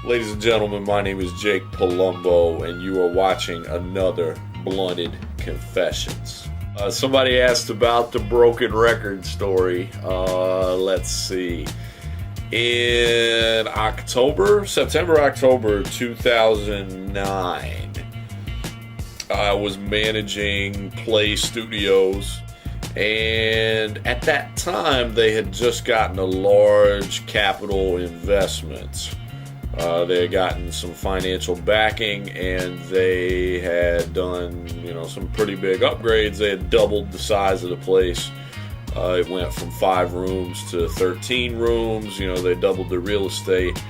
Ladies and gentlemen, my name is Jake Palumbo, and you are watching another Blunted Confessions. Somebody asked about the broken record story. Let's see. In September-October 2009, I was managing Play Studios, and at that time, they had just gotten a large capital investment. They had gotten some financial backing, and they had done, some pretty big upgrades. They had doubled the size of the place. It went from 5 rooms to 13 rooms. They doubled the real estate,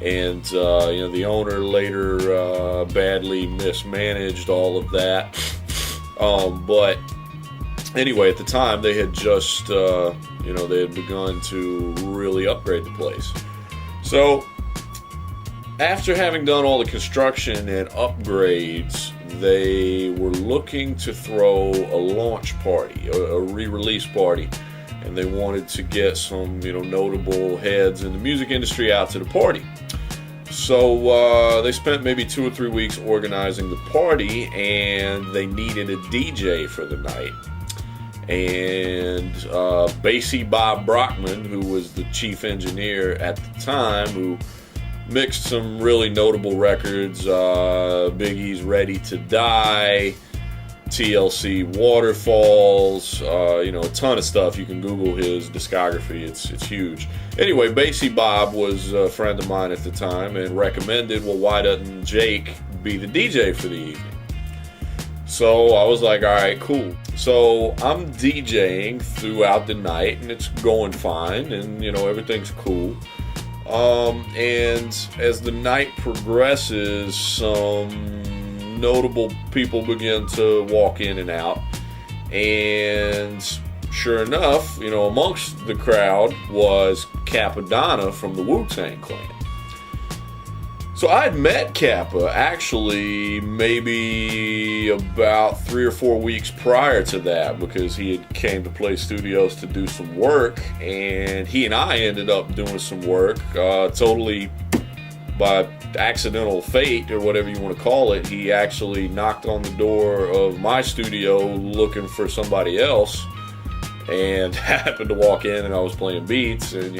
and the owner later badly mismanaged all of that. But anyway, at the time, they had just, they had begun to really upgrade the place. So, after having done all the construction and upgrades, they were looking to throw a launch party, a re-release party, and they wanted to get some, notable heads in the music industry out to the party. So they spent maybe 2 or 3 weeks organizing the party, and they needed a DJ for the night. And Bassy Bob Brockman, who was the chief engineer at the time, who mixed some really notable records, Biggie's Ready to Die, TLC Waterfalls, a ton of stuff. You can Google his discography. It's huge. Anyway, Bassy Bob was a friend of mine at the time and recommended, well, why doesn't Jake be the DJ for the evening? So I was like, all right, cool. So I'm DJing throughout the night, and it's going fine, and, everything's cool. And as the night progresses, some notable people begin to walk in and out. And sure enough, amongst the crowd was Cappadonna from the Wu-Tang Clan. So I had met Kappa actually maybe about 3 or 4 weeks prior to that, because he had came to Play Studios to do some work, and he and I ended up doing some work totally by accidental fate, or whatever you want to call it. He actually knocked on the door of my studio looking for somebody else, and happened to walk in, and I was playing beats, and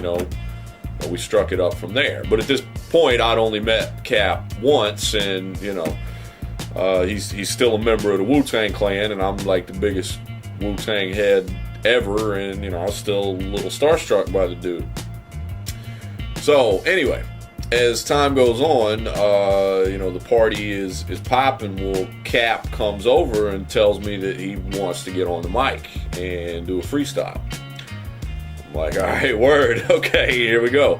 we struck it up from there. But at this point, I'd only met Cap once, and he's still a member of the Wu-Tang Clan, and I'm like the biggest Wu-Tang head ever, and I was still a little starstruck by the dude. So anyway, as time goes on, the party is popping. Well, Cap comes over and tells me that he wants to get on the mic and do a freestyle. I'm like, all right, word, okay, here we go.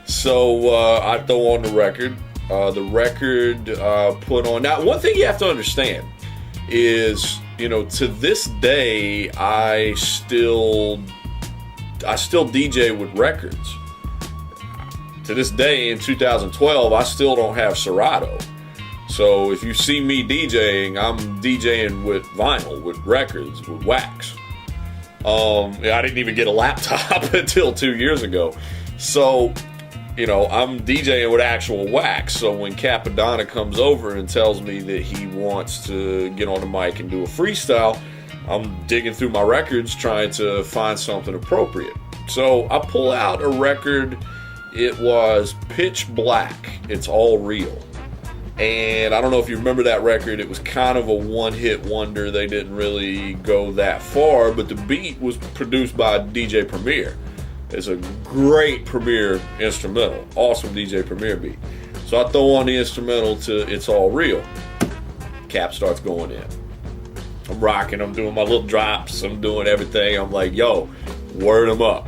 So I throw on the record. The record put on. Now, one thing you have to understand is, to this day, I still DJ with records. To this day, in 2012, I still don't have Serato. So if you see me DJing, I'm DJing with vinyl, with records, with wax. I didn't even get a laptop until 2 years ago. So, I'm DJing with actual wax. So when Cappadonna comes over and tells me that he wants to get on the mic and do a freestyle, I'm digging through my records trying to find something appropriate. So I pull out a record. It was Pitch Black. It's All Real. And I don't know if you remember that record. It was kind of a one-hit wonder. They didn't really go that far, but the beat was produced by DJ Premier. It's a great Premier instrumental. Awesome DJ Premier beat. So I throw on the instrumental to It's All Real. Cap starts going in. I'm rocking. I'm doing my little drops. I'm doing everything. I'm like, yo, word them up.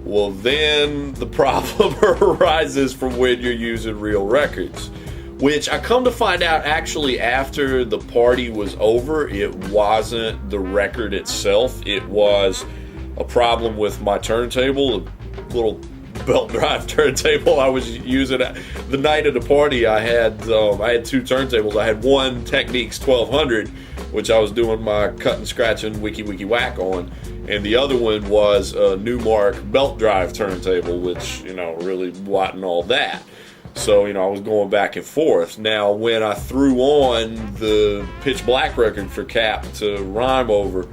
Well, then the problem arises from when you're using real records, which I come to find out actually after the party was over. It wasn't the record itself. It was a problem with my turntable, a little belt drive turntable I was using. The night of the party, I had 2 turntables. I had one Technics 1200, which I was doing my cut and scratching wiki whack on, and the other one was a Newmark belt drive turntable, which really wasn't all that. So, I was going back and forth. Now, when I threw on the Pitch Black record for Cap to rhyme over,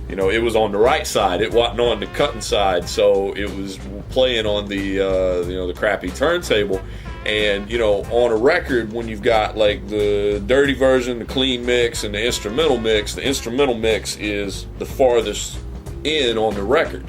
it was on the right side. It wasn't on the cutting side. So it was playing on the, the crappy turntable. And, on a record, when you've got like the dirty version, the clean mix, and the instrumental mix is the farthest in on the record.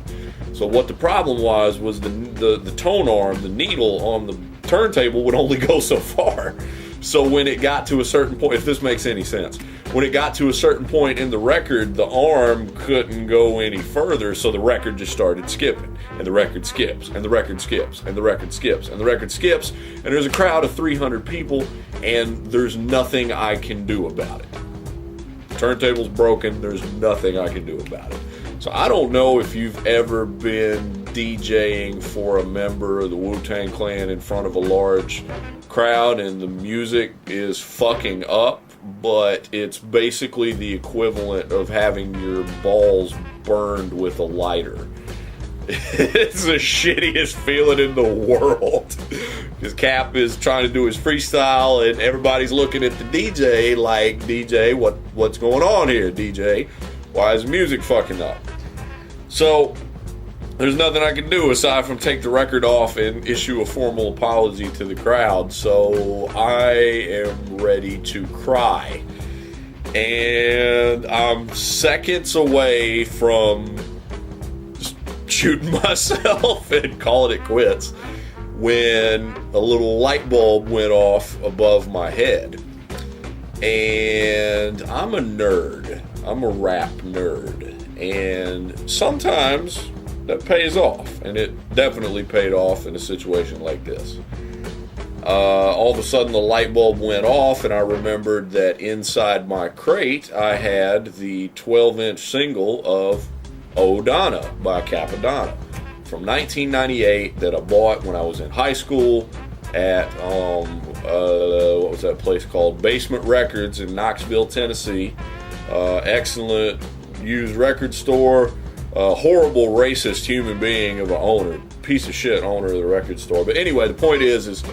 So what the problem was the tone arm, the needle on the turntable would only go so far. So when it got to a certain point, if this makes any sense, when it got to a certain point in the record, the arm couldn't go any further, so the record just started skipping, and the record skips, and the record skips, and the record skips, and the record skips, and there's a crowd of 300 people, and there's nothing I can do about it. Turntable's broken, there's nothing I can do about it. So I don't know if you've ever been DJing for a member of the Wu-Tang Clan in front of a large crowd and the music is fucking up, but it's basically the equivalent of having your balls burned with a lighter. It's the shittiest feeling in the world. Because Cap is trying to do his freestyle and everybody's looking at the DJ like, DJ, what's going on here, DJ? Why is the music fucking up? So there's nothing I can do aside from take the record off and issue a formal apology to the crowd. So I am ready to cry. And I'm seconds away from shooting myself and calling it quits when a little light bulb went off above my head. And I'm a nerd. I'm a rap nerd. And sometimes that pays off, and it definitely paid off in a situation like this. All of a sudden the light bulb went off, and I remembered that inside my crate I had the 12-inch single of Oh Donna by Cappadonna from 1998 that I bought when I was in high school at what was that place called? Basement Records in Knoxville, Tennessee. Excellent used record store. Horrible racist human being of an owner, piece of shit owner of the record store. But anyway, the point is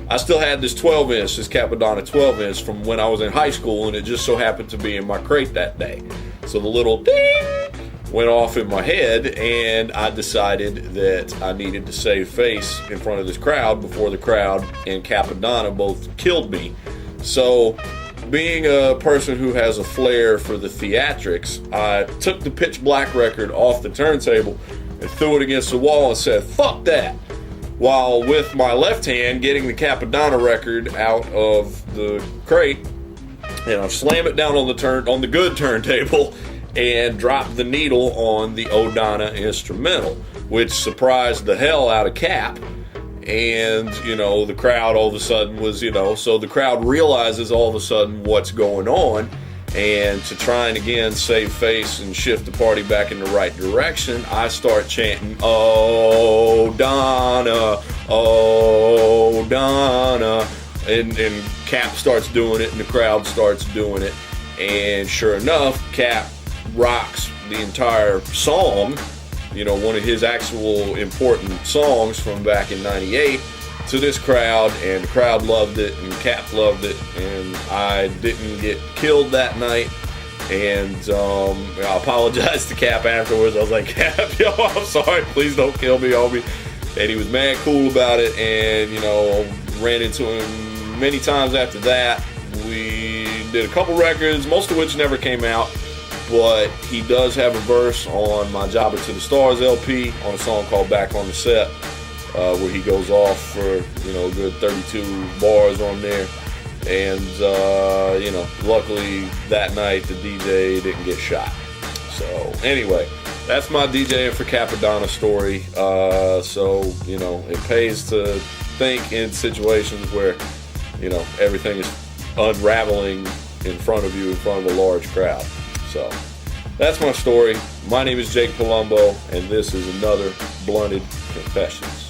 I still had this 12-inch, this Cappadonna 12-inch from when I was in high school, and it just so happened to be in my crate that day. So the little ding went off in my head, and I decided that I needed to save face in front of this crowd before the crowd and Cappadonna both killed me. So, being a person who has a flair for the theatrics, I took the Pitch Black record off the turntable and threw it against the wall and said, "Fuck that," while with my left hand getting the Cappadonna record out of the crate, and I slam it down on the good turntable and drop the needle on the Oh Donna instrumental, which surprised the hell out of Cap. And, the crowd all of a sudden was, so the crowd realizes all of a sudden what's going on. And to try and again save face and shift the party back in the right direction, I start chanting, "Oh Donna, oh Donna." And Cap starts doing it and the crowd starts doing it. And sure enough, Cap rocks the entire song, one of his actual important songs from back in 98 to this crowd, and the crowd loved it and Cap loved it, and I didn't get killed that night. And I apologized to Cap afterwards. I was like, "Cap, I'm sorry, please don't kill me, homie." And he was mad cool about it, and ran into him many times after that. We did a couple records, most of which never came out. But he does have a verse on my Jobber to the Stars LP on a song called Back on the Set, where he goes off for, a good 32 bars on there. And, luckily that night the DJ didn't get shot. So, anyway, that's my DJing for Cappadonna story. So, it pays to think in situations where, everything is unraveling in front of you, in front of a large crowd. So, that's my story. My name is Jake Palumbo, and this is another Blunted Confessions.